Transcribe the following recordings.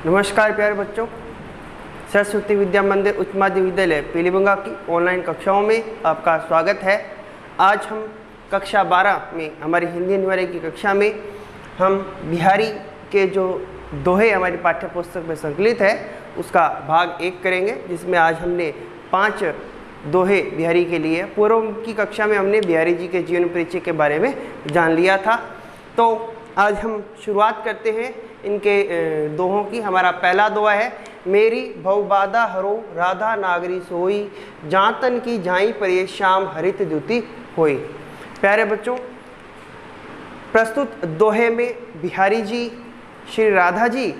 नमस्कार प्यारे बच्चों, सरस्वती विद्या मंदिर उच्च माध्यमिक विद्यालय पीलीभंगा की ऑनलाइन कक्षाओं में आपका स्वागत है। आज हम कक्षा 12 में हमारी हिंदी अनिवार्य की कक्षा में हम बिहारी के जो दोहे हमारी पाठ्य पुस्तक में संकलित है उसका भाग 1 करेंगे, जिसमें आज हमने 5 दोहे बिहारी के लिए। पूर्व की कक्षा में हमने बिहारी जी के जीवन परिचय के बारे में जान लिया था। तो आज हम शुरुआत करते हैं इनके दोहों की। हमारा पहला दोहा है, मेरी भवबाधा हरो राधा नागरी सोई, जातन की झाई पर श्याम हरित द्युति होई। प्यारे बच्चों, प्रस्तुत दोहे में बिहारी जी श्री राधा जी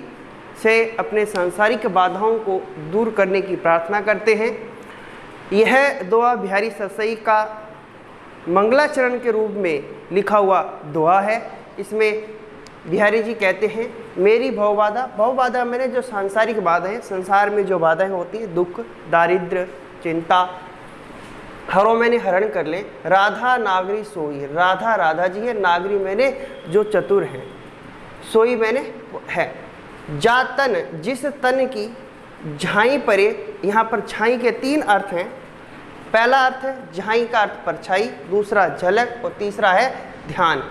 से अपने सांसारिक बाधाओं को दूर करने की प्रार्थना करते हैं। यह दोहा बिहारी सरसई का मंगलाचरण के रूप में लिखा हुआ दोहा है। इसमें बिहारी जी कहते हैं, मेरी भवबाधा मैंने जो सांसारिक बाधा है, संसार में जो बाधाएं होती है, दुख, दारिद्र, चिंता, हरो मैंने हरण कर ले। राधा नागरी सोई, राधा राधा जी है, नागरी मैंने जो चतुर है, सोई मैंने है। जातन जिस तन की झाई परे, यहाँ पर झाई के 3 अर्थ हैं। पहला अर्थ है झाई का अर्थ परछाई, दूसरा झलक और तीसरा है ध्यान।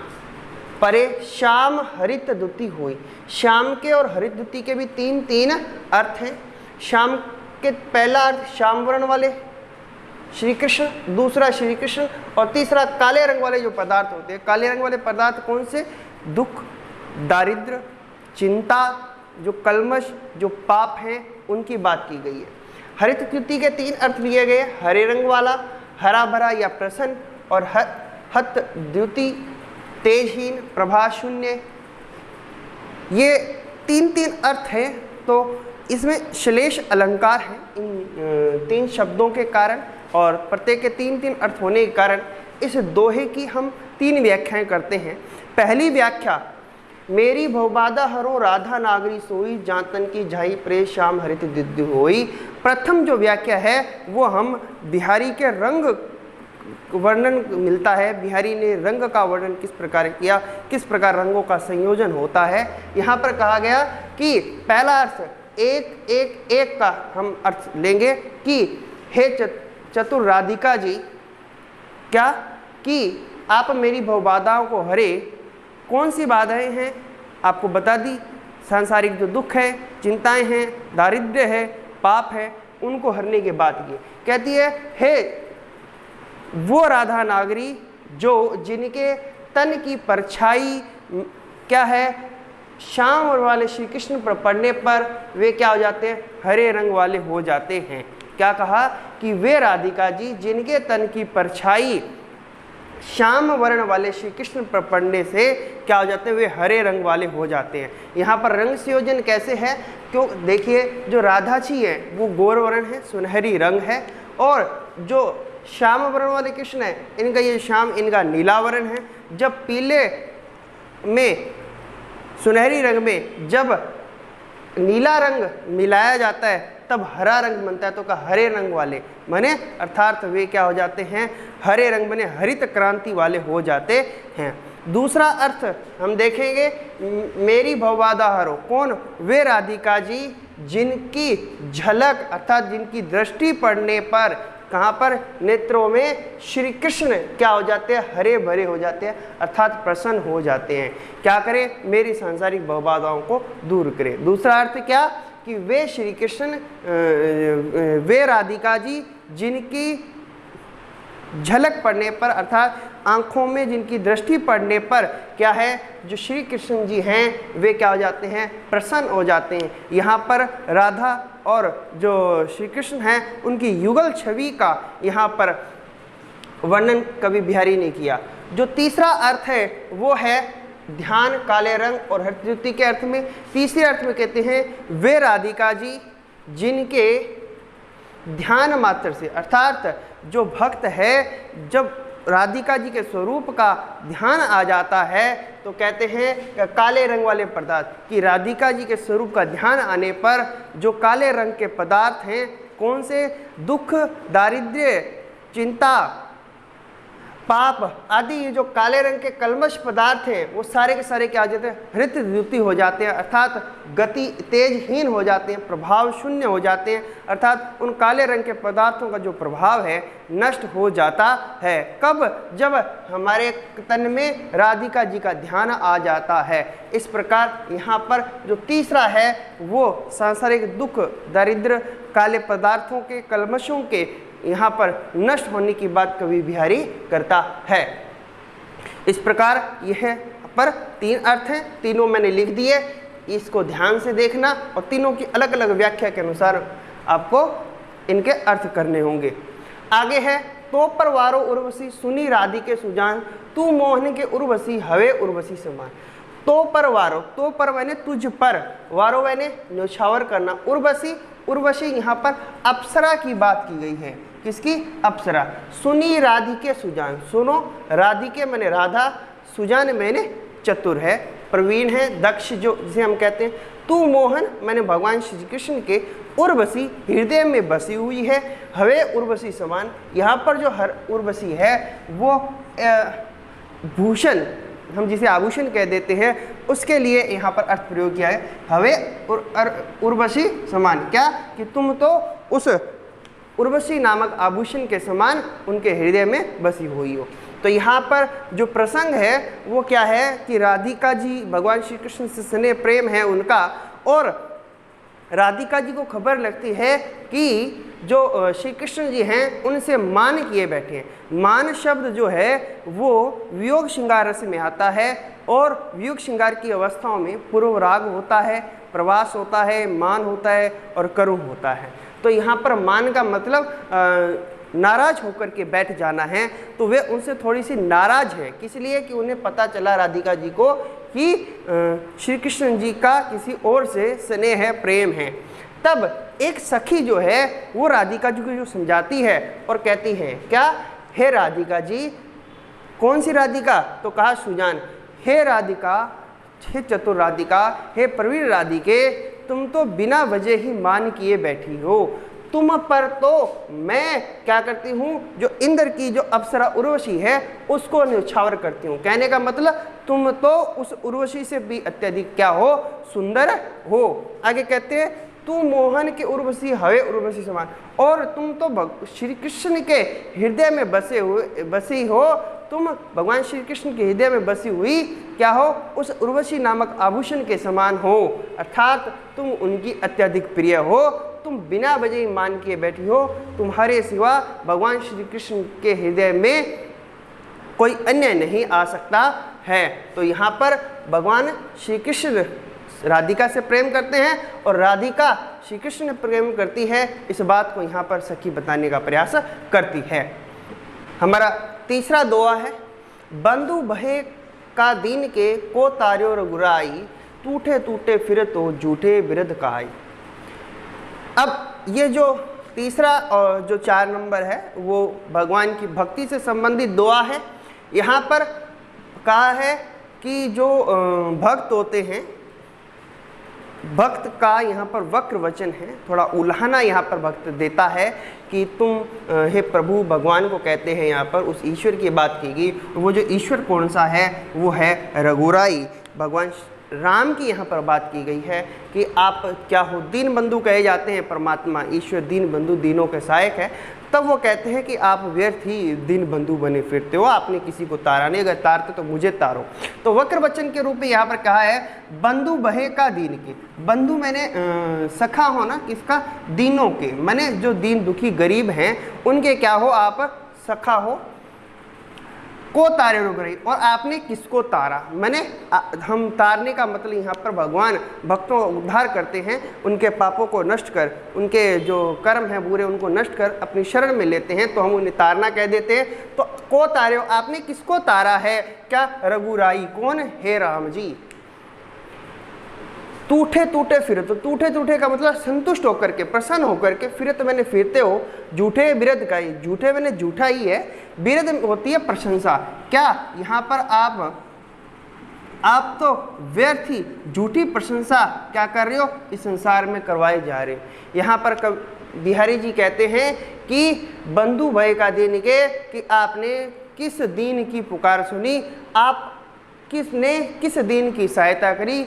परे श्याम हरित द्युति हुई, श्याम के और हरित द्युति के भी 3 अर्थ हैं। श्याम के पहला अर्थ श्याम वर्ण वाले श्री कृष्ण, दूसरा श्री कृष्ण और तीसरा काले रंग वाले जो पदार्थ होते हैं। काले रंग वाले पदार्थ कौन से? दुख, दारिद्र, चिंता, जो कलमश, जो पाप हैं, उनकी बात की गई है। हरित द्युति के 3 अर्थ लिए गए, हरे रंग वाला, हरा भरा या प्रसन्न, और हत द्युति तेजहीन, प्रभा शून्य। ये 3 अर्थ हैं। तो इसमें श्लेष अलंकार है इन 3 शब्दों के कारण, और प्रत्येक के 3 अर्थ होने के कारण इस दोहे की हम 3 व्याख्याएं करते हैं। पहली व्याख्या, मेरी भवबाधा हरो राधा नागरी सोई, जातन की झाई प्रे श्याम हरित द्युति होई। प्रथम जो व्याख्या है वो हम बिहारी के रंग वर्णन मिलता है। बिहारी ने रंग का वर्णन किस प्रकार किया, किस प्रकार रंगों का संयोजन होता है। यहाँ पर कहा गया कि पहला अर्थ एक का हम अर्थ लेंगे कि हे चतुर राधिका जी, क्या कि आप मेरी भवबाधाओं को हरे। कौन सी बाधाएं हैं आपको बता दी, सांसारिक जो दुख है, चिंताएं हैं, दारिद्र्य है, पाप है, उनको हरने के बाद ये कहती है, हे वो राधा नागरी जो जिनके तन की परछाई क्या है, श्याम वाले श्री कृष्ण पर पड़ने पर वे क्या हो जाते हैं, हरे रंग वाले हो जाते हैं। क्या कहा कि वे राधिका जी जिनके तन की परछाई श्याम वर्ण वाले श्री कृष्ण पर पड़ने से क्या हो जाते हैं, वे हरे रंग वाले हो जाते हैं। यहाँ पर रंग संयोजन कैसे है? क्यों, देखिए जो राधा जी है वो गौर वर्ण है, सुनहरी रंग है, और जो श्याम वर्ण वाले कृष्ण है, इनका ये श्याम, इनका नीला वर्ण है। जब पीले में सुनहरी रंग में जब नीला रंग मिलाया जाता है तब हरा रंग बनता है। तो का हरे रंग वाले माने अर्थात वे क्या हो जाते हैं, हरे रंग बने हरित क्रांति वाले हो जाते हैं। दूसरा अर्थ हम देखेंगे, मेरी भवबाधा हरो, कौन? वे राधिका जी जिनकी झलक अर्थात जिनकी दृष्टि पड़ने पर, कहाँ पर? नेत्रों में श्री कृष्ण क्या हो जाते हैं, हरे भरे हो जाते हैं, अर्थात प्रसन्न हो जाते हैं। क्या करें? मेरी सांसारिक भवबाधाओं को दूर करें। दूसरा अर्थ क्या कि वे श्री कृष्ण, वे राधिका जी जिनकी झलक पड़ने पर अर्थात आंखों में जिनकी दृष्टि पड़ने पर क्या है, जो श्री कृष्ण जी हैं वे क्या हो जाते हैं, प्रसन्न हो जाते हैं। यहाँ पर राधा और जो श्री कृष्ण हैं उनकी युगल छवि का यहाँ पर वर्णन कवि बिहारी ने किया। जो तीसरा अर्थ है वो है ध्यान, काले रंग और हरित द्युति के अर्थ में। तीसरे अर्थ में कहते हैं, वे राधिका जी जिनके ध्यान मात्र से, अर्थात जो भक्त है जब राधिका जी के स्वरूप का ध्यान आ जाता है तो कहते हैं काले रंग वाले पदार्थ, कि राधिका जी के स्वरूप का ध्यान आने पर जो काले रंग के पदार्थ हैं, कौन से? दुख, दारिद्र्य, चिंता, पाप आदि ये जो काले रंग के कल्मश पदार्थ हैं वो सारे के सारे क्या हो जाते हैं, हृत द्युति हो जाते हैं, अर्थात गति तेजहीन हो जाते हैं, प्रभाव शून्य हो जाते हैं, अर्थात उन काले रंग के पदार्थों का जो प्रभाव है नष्ट हो जाता है। कब? जब हमारे तन में राधिका जी का ध्यान आ जाता है। इस प्रकार यहाँ पर जो तीसरा है वो सांसारिक दुख, दरिद्र, काले पदार्थों के, कल्मशों के यहाँ पर नष्ट होने की बात कवि बिहारी करता है। इस प्रकार यह पर 3 अर्थ हैं, तीनों मैंने लिख दिए, इसको ध्यान से देखना और तीनों की अलग अलग व्याख्या के अनुसार आपको इनके अर्थ करने होंगे। आगे है, तो पर वारो उर्वशी सुनी राधिके सुजान, तू मोहन के उर्वशी हवे उर्वशी समान। तो पर वारो, तो पर मैंने तुझ पर, वारो मैंने न्यौछावर करना, उर्वशी, उर्वशी यहाँ पर अप्सरा की बात की गई है। किसकी? अप्सरा। सुनी राधिके सुजान, सुनो राधिके मैंने राधा, सुजान मैंने चतुर है, प्रवीण है, दक्ष जो जिसे हम कहते हैं। तू मोहन मैंने भगवान श्री कृष्ण के, उर्वशी हृदय में बसी हुई है, हवे उर्वशी समान, यहाँ पर जो हर उर्वशी है वो भूषण, हम जिसे आभूषण कह देते हैं, उसके लिए यहाँ पर अर्थ प्रयोग किया है, हवे उर्वशी समान। क्या? कि तुम तो उस उर्वशी नामक आभूषण के समान उनके हृदय में बसी हुई हो। तो यहाँ पर जो प्रसंग है वो क्या है कि राधिका जी, भगवान श्री कृष्ण से स्नेह प्रेम है उनका, और राधिका जी को खबर लगती है कि जो श्री कृष्ण जी हैं उनसे मान किए बैठे हैं। मान शब्द जो है वो वियोग श्रृंगार रस में आता है, और वियोग श्रृंगार की अवस्थाओं में पूर्व राग होता है, प्रवास होता है, मान होता है और करुण होता है। तो यहाँ पर मान का मतलब नाराज होकर के बैठ जाना है, तो वे उनसे थोड़ी सी नाराज है, किस लिए कि उन्हें पता चला राधिका जी को कि श्री कृष्ण जी का किसी और से स्नेह है, प्रेम है। तब एक सखी जो है वो राधिका जी को जो समझाती है और कहती है क्या? हे राधिका जी। कौन सी राधिका? तो कहा सुजान। हे राधिका, हे चतुर राधिका, हे प्रवीण राधिके, तुम तो बिना वजह ही मान किए बैठी हो। तुम पर तो मैं क्या करती हूँ, जो इंद्र की जो अप्सरा उर्वशी है उसको न्यौछावर करती हूँ। कहने का मतलब तुम तो उस उर्वशी से भी अत्यधिक क्या हो, सुंदर हो। आगे कहते हैं तू मोहन के उर्वशी हवे उर्वशी समान, और तुम तो श्री कृष्ण के हृदय में बसी हो, तुम भगवान श्री कृष्ण के हृदय में बसी हुई क्या हो, उस उर्वशी नामक आभूषण के समान हो, अर्थात तुम उनकी अत्यधिक प्रिय हो। तुम बिना वजह मान के बैठी हो, तुम्हारे सिवा भगवान श्री कृष्ण के हृदय में कोई अन्य नहीं आ सकता है। तो यहाँ पर भगवान श्री कृष्ण राधिका से प्रेम करते हैं और राधिका श्री कृष्ण ने प्रेम करती है। इस बात को यहाँ पर सखी बताने का प्रयास करती है। हमारा तीसरा दोहा है, बंधु बहे का दीन के को तार्यो रघुराई, टूटे टूटे फिर तो झूठे बिरध कहाई। अब ये जो तीसरा और जो 4 नंबर है वो भगवान की भक्ति से संबंधित दोहा है। यहाँ पर कहा है कि जो भक्त होते हैं, भक्त का यहाँ पर वक्र वचन है, थोड़ा उल्हाना यहाँ पर भक्त देता है कि तुम हे प्रभु, भगवान को कहते हैं यहाँ पर, उस ईश्वर की बात की गई। वो जो ईश्वर कौन सा है, वो है रघुराई, भगवान राम की यहाँ पर बात की गई है कि आप क्या हो, दीन बंधु कहे जाते हैं परमात्मा, ईश्वर दीन बंधु, दीनों के सहायक है। तब वो कहते हैं कि आप व्यर्थ ही दीन बंधु बने फिरते हो, आपने किसी को तारा नहीं, अगर तारते तो मुझे तारो। तो वक्र वचन के रूप में यहाँ पर कहा है बंधु बहे का दीन के, बंधु मैंने सखा हो ना किसका, दीनों के, मैंने जो दीन दुखी गरीब हैं उनके क्या हो, आप सखा हो। को तारे रुक रही, और आपने किसको तारा, मैंने हम तारने का मतलब यहाँ पर भगवान भक्तों का उद्धार करते हैं, उनके पापों को नष्ट कर, उनके जो कर्म हैं बुरे उनको नष्ट कर अपनी शरण में लेते हैं, तो हम उन्हें तारना कह देते हैं। तो को तारे हो, आपने किसको तारा है, क्या, रघुराई, कौन, हे राम जी। टूटे टूटे फिर, तो टूटे टूटे का मतलब संतुष्ट होकर के, प्रसन्न होकर के, फिर तो मैंने फिरते हो, झूठे बिरध का ही, झूठे मैंने झूठा ही है, बिरध होती है प्रशंसा। क्या यहाँ पर आप तो व्यर्थ ही झूठी प्रशंसा क्या कर रहे हो, इस संसार में करवाए जा रहे हो। यहाँ पर बिहारी जी कहते हैं कि बंधु भय का देने के, कि आपने किस दीन की पुकार सुनी, आप किसने किस दीन की सहायता करी,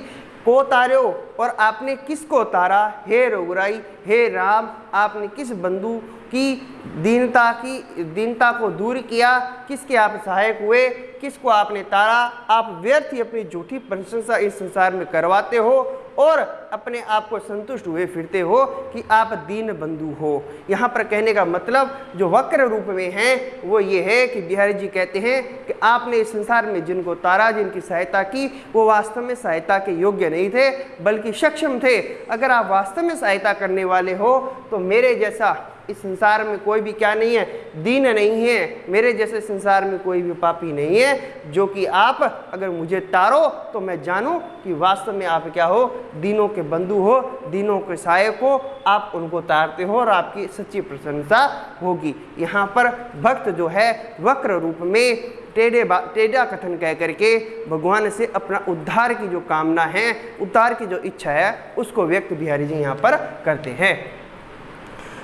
को तार्यो और आपने किसको तारा, हे रघुराई हे राम आपने किस बंधु की दीनता को दूर किया, किसके आप सहायक हुए, किसको आपने तारा। आप व्यर्थ ही अपनी झूठी प्रशंसा इस संसार में करवाते हो और अपने आप को संतुष्ट हुए फिरते हो कि आप दीन बंधु हो। यहाँ पर कहने का मतलब जो वक्र रूप में है वो ये है कि बिहारी जी कहते हैं कि आपने इस संसार में जिनको तारा, जिनकी सहायता की, वो वास्तव में सहायता के योग्य नहीं थे बल्कि सक्षम थे। अगर आप वास्तव में सहायता करने वाले हो तो मेरे जैसा इस संसार में कोई भी क्या नहीं है, दीन नहीं है, मेरे जैसे संसार में कोई भी पापी नहीं है, जो कि आप अगर मुझे तारो तो मैं जानूं कि वास्तव में आप क्या हो, दीनों के बंधु हो, दीनों के सहायक हो, आप उनको तारते हो और आपकी सच्ची प्रशंसा होगी। यहाँ पर भक्त जो है वक्र रूप में टेढ़ा कथन कह करके भगवान से अपना उद्धार की जो कामना है, उद्धार की जो इच्छा है, उसको व्यक्त बिहारी जी यहाँ पर करते हैं।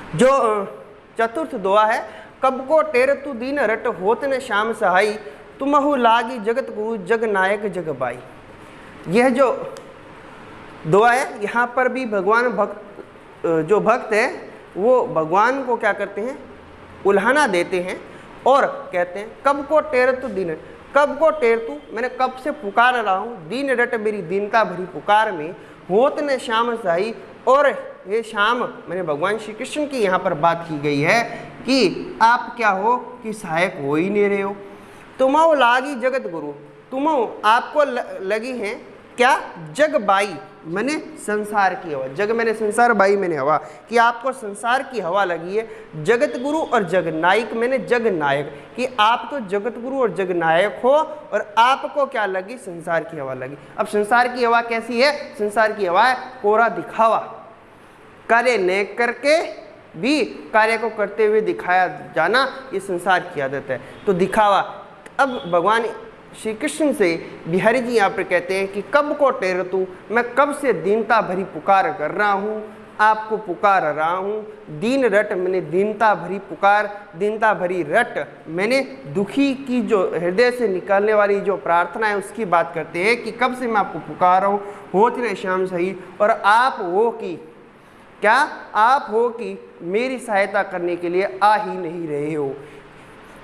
जो चतुर्थ दोहा है, कब को टेर तू दीन रट होत न श्याम सहाई, तुमहु लागी जगत गुरु जग नायक जग बाई। यह जो दोहा है यहाँ पर भी भगवान जो भक्त है वो भगवान को क्या करते हैं, उल्हाना देते हैं और कहते हैं कब को टेर तू दीन, कब को टेर तू, मैंने कब से पुकार रहा हूँ, दीन रट मेरी दीनता भरी पुकार में, होत न श्याम सहाई, और ये श्याम मैंने भगवान श्री कृष्ण की यहाँ पर बात की गई है कि आप क्या हो कि सहायक हो ही नहीं रहे हो। तुमो लागी जगत गुरु, तुमो आपको लगी हैं क्या, जग बाई मैंने संसार की हवा, जग मैंने संसार, बाई मैंने हवा, कि आपको संसार की हवा लगी है। जगत गुरु और जग नायक मैंने जग नायक, कि आप तो जगत गुरु और जग नायक हो और आपको क्या लगी, संसार की हवा लगी। अब संसार की हवा कैसी है, संसार की हवा है कोरा दिखावा, कार्य न करके भी कार्य को करते हुए दिखाया जाना, ये संसार की आदत है, तो दिखावा। अब भगवान श्री कृष्ण से बिहारी जी यहाँ पर कहते हैं कि कब को टेर तू, मैं कब से दीनता भरी पुकार कर रहा हूँ, आपको पुकार रहा हूँ। दीन रट मैंने दीनता भरी पुकार, दीनता भरी रट मैंने दुखी की जो हृदय से निकलने वाली जो प्रार्थना है उसकी बात करते हैं कि कब से मैं आपको पुकार रहा हूँ, होत न श्याम सही, और आप हो कि क्या, आप हो कि मेरी सहायता करने के लिए आ ही नहीं रहे हो।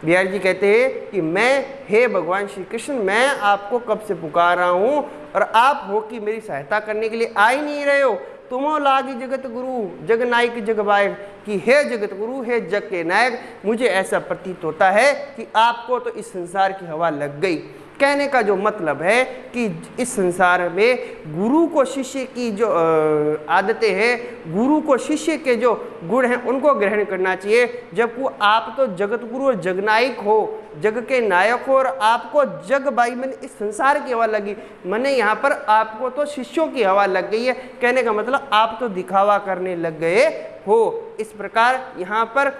बिहारी जी कहते हैं कि मैं, हे भगवान श्री कृष्ण, मैं आपको कब से पुकार रहा हूँ और आप हो कि मेरी सहायता करने के लिए आ ही नहीं रहे हो। तुमो लागी जगत गुरु जग नायक जग बायक, कि हे जगत गुरु, हे जग के नायक, मुझे ऐसा प्रतीत होता है कि आपको तो इस संसार की हवा लग गई। कहने का जो मतलब है कि इस संसार में गुरु को शिष्य की जो आदतें हैं, गुरु को शिष्य के जो गुण हैं उनको ग्रहण करना चाहिए। जबकि आप तो जगत गुरु और जगनायक हो, जग के नायक हो, और आपको जग बाई मैंने इस संसार की हवा लगी, मैंने यहाँ पर आपको तो शिष्यों की हवा लग गई है। कहने का मतलब आप तो दिखावा करने लग गए हो। इस प्रकार यहाँ पर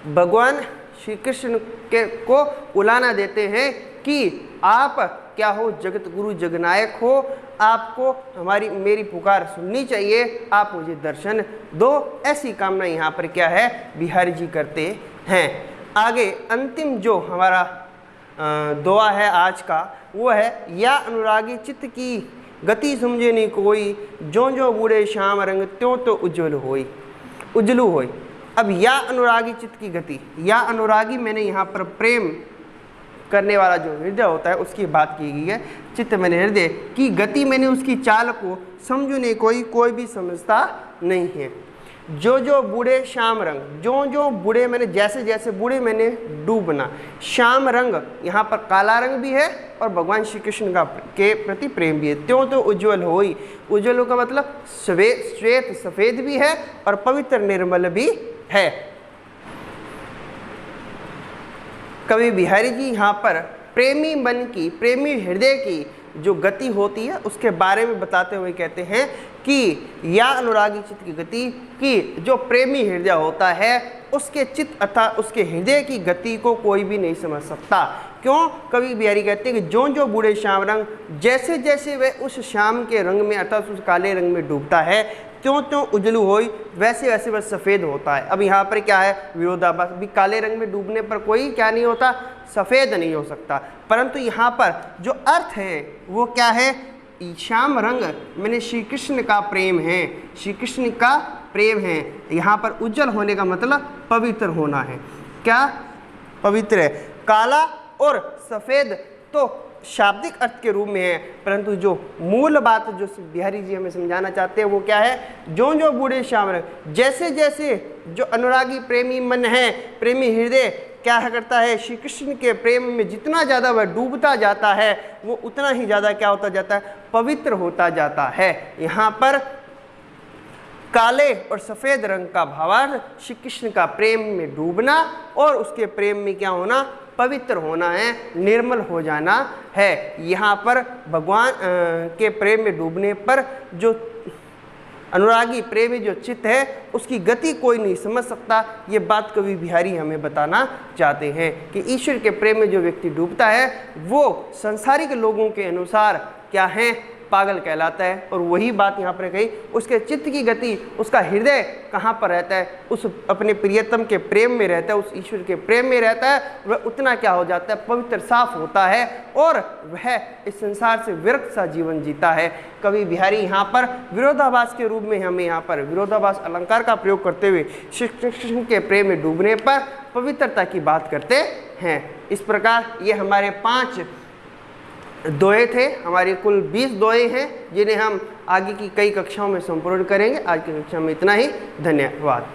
भगवान श्री कृष्ण के को उलाना देते हैं कि आप क्या हो, जगत गुरु जगनायक हो, आपको हमारी मेरी पुकार सुननी चाहिए, आप मुझे दर्शन दो। ऐसी कामना यहाँ पर क्या है, बिहारी जी करते हैं। आगे अंतिम जो हमारा दुआ है आज का, वो है या अनुरागी चित्त की गति समझे नहीं कोई, जो जो बूढ़े श्याम रंग त्यों तो उज्ज्वल होई, उज्जलू होई। अब या अनुरागी चित्त की गति, या अनुरागी मैंने यहाँ पर प्रेम करने वाला जो हृदय होता है उसकी बात की गई है। चित्त मैंने हृदय की गति, मैंने उसकी चाल को समझू नहीं कोई भी समझता नहीं है। जो जो बूढ़े श्याम रंग, जो जो बूढ़े मैंने जैसे जैसे बूढ़े मैंने डूबना। श्याम रंग यहाँ पर काला रंग भी है और भगवान श्री कृष्ण का के प्रति प्रेम भी है। त्यों तो उज्ज्वल होई, उज्ज्वल का मतलब श्वेत सफेद भी है और पवित्र निर्मल भी है। कवि बिहारी जी यहाँ पर प्रेमी मन की, प्रेमी हृदय की जो गति होती है उसके बारे में बताते हुए कहते हैं कि या अनुरागी चित्त की गति कि जो प्रेमी हृदय होता है उसके चित्त अर्थात उसके हृदय की गति को कोई भी नहीं समझ सकता। क्यों? कवि बिहारी कहते हैं कि जो जो बूढ़े श्याम रंग, जैसे जैसे वह उस श्याम के रंग में अर्थात उस काले रंग में डूबता है त्यों त्यों उजलू होई, वैसे वैसे वह सफ़ेद होता है। अब यहाँ पर क्या है? विरोधाभास। भी काले रंग में डूबने पर कोई क्या नहीं होता? सफ़ेद नहीं हो सकता। परंतु यहाँ पर जो अर्थ है वो क्या है? श्याम रंग मैंने श्री कृष्ण का प्रेम है, श्री कृष्ण का प्रेम है। यहाँ पर उज्जवल होने का मतलब पवित्र होना है। क्या? पवित्र है। काला और सफ़ेद तो शाब्दिक अर्थ के रूप में है, परंतु जो मूल बात जो बिहारी जी हमें समझाना चाहते हैं वो क्या है? जो जो बूढ़े श्याम रंग, जैसे जैसे जो अनुरागी प्रेमी मन है, प्रेमी हृदय क्या करता है? श्री कृष्ण के प्रेम में जितना ज़्यादा वह डूबता जाता है वो उतना ही ज़्यादा क्या होता जाता है? पवित्र होता जाता है। यहाँ पर काले और सफ़ेद रंग का भावार्थ श्री कृष्ण का प्रेम में डूबना और उसके प्रेम में क्या होना? पवित्र होना है, निर्मल हो जाना है। यहाँ पर भगवान के प्रेम में डूबने पर जो अनुरागी प्रेमी जो चित्त है उसकी गति कोई नहीं समझ सकता। ये बात कवि बिहारी हमें बताना चाहते हैं कि ईश्वर के प्रेम में जो व्यक्ति डूबता है वो संसारिक लोगों के अनुसार क्या है? पागल कहलाता है। और वही बात यहाँ पर कही, उसके चित्त की गति, उसका हृदय कहाँ पर रहता है? उस अपने प्रियतम के प्रेम में रहता है, उस ईश्वर के प्रेम में रहता है। वह उतना क्या हो जाता है? पवित्र, साफ होता है और वह इस संसार से विरक्त सा जीवन जीता है। कवि बिहारी यहाँ पर विरोधाभास के रूप में हमें यहाँ पर विरोधाभास अलंकार का प्रयोग करते हुए श्री कृष्ण के प्रेम में डूबने पर पवित्रता की बात करते हैं। इस प्रकार ये हमारे 5 दोहे थे। हमारे कुल 20 दोहे हैं जिन्हें हम आगे की कई कक्षाओं में संपूर्ण करेंगे। आज की कक्षा में इतना ही। धन्यवाद।